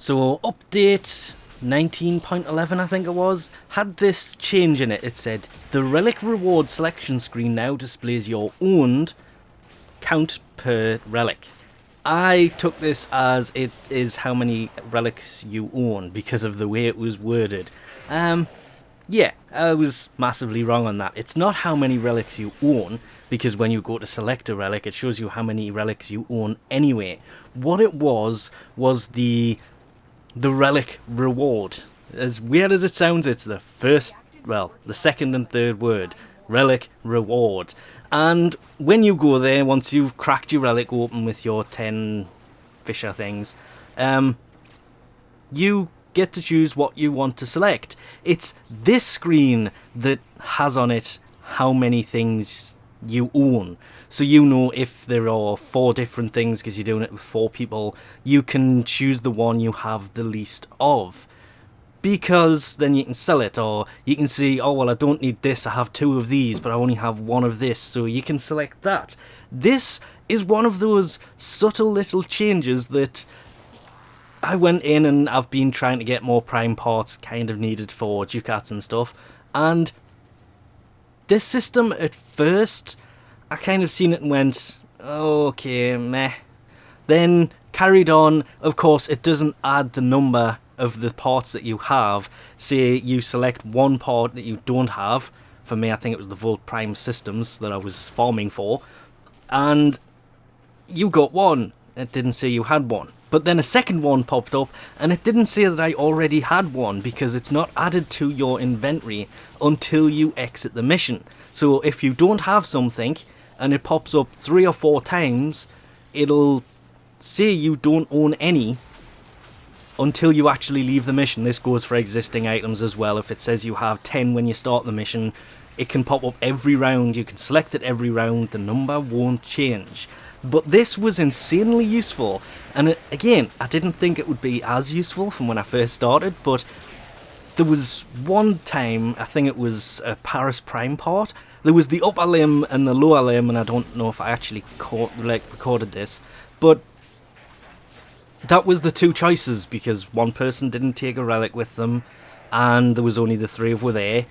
So update 19.11 I think it was, had this change in it. It said, the Relic reward selection screen now displays your owned count per relic. I took this as it is how many relics you own because of the way it was worded. Yeah, I was massively wrong on that. It's not how many relics you own, because when you go to select a relic, it shows you how many relics you own anyway. What it was the relic reward. As weird as it sounds, it's the second and third word. Relic reward. And when you go there, once you've cracked your relic open with your 10 Fisher things, you get to choose what you want to select. It's this screen that has on it how many things you own. So you know if there are 4 different things, because you're doing it with 4 people, you can choose the one you have the least of. Because then you can sell it, or you can see, oh well, I don't need this, I have 2 of these, but I only have 1 of this, so you can select that. This is one of those subtle little changes that I went in and I've been trying to get more prime parts kind of needed for Ducats and stuff, and this system at first, I kind of seen it and went, okay, meh. Then carried on. Of course, it doesn't add the number of the parts that you have. Say you select one part that you don't have. For me, I think it was the Volt Prime systems that I was farming for, and you got 1. It didn't say you had 1. But then a second one popped up, and it didn't say that I already had 1, because it's not added to your inventory until you exit the mission. So if you don't have something, and it pops up 3 or 4 times, it'll say you don't own any until you actually leave the mission. This goes for existing items as well. If it says you have 10 when you start the mission, it can pop up every round. You can select it every round. The number won't change. But this was insanely useful. And again, I didn't think it would be as useful from when I first started, but there was one time, I think it was a Paris Prime part, there was the upper limb and the lower limb, and I don't know if I actually recorded this, but that was the 2 choices, because one person didn't take a relic with them, and there was only the 3 were there.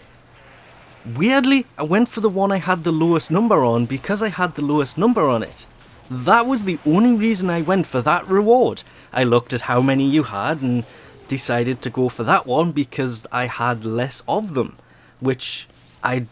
Weirdly, I went for the one I had the lowest number on, because I had the lowest number on it. That was the only reason I went for that reward. I looked at how many you had, and decided to go for that one, because I had less of them, which I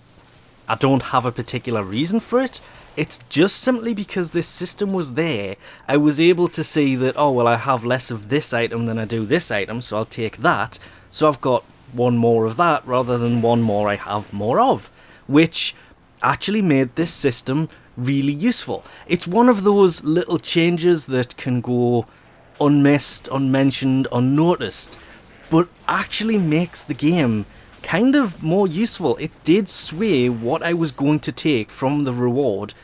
don't have a particular reason for it. It's just simply because this system was there. I was able to see that, oh well, I have less of this item than I do this item, so I'll take that. So I've got 1 more of that rather than 1 more I have more of, which actually made this system really useful. It's one of those little changes that can go unmissed, unmentioned, unnoticed, but actually makes the game kind of more useful. It did sway what I was going to take from the reward,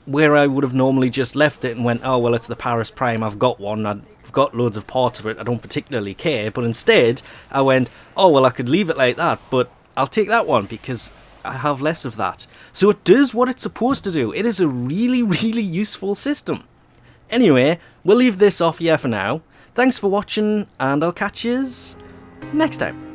where I would have normally just left it and went, oh well, it's the Paris Prime, I've got one, I've got loads of parts of it, I don't particularly care. But instead I went, oh well, I could leave it like that, but I'll take that one because I have less of that. So it does what it's supposed to do. It is a really, really useful system. Anyway, we'll leave this off here for now. Thanks for watching, and I'll catch yous next time.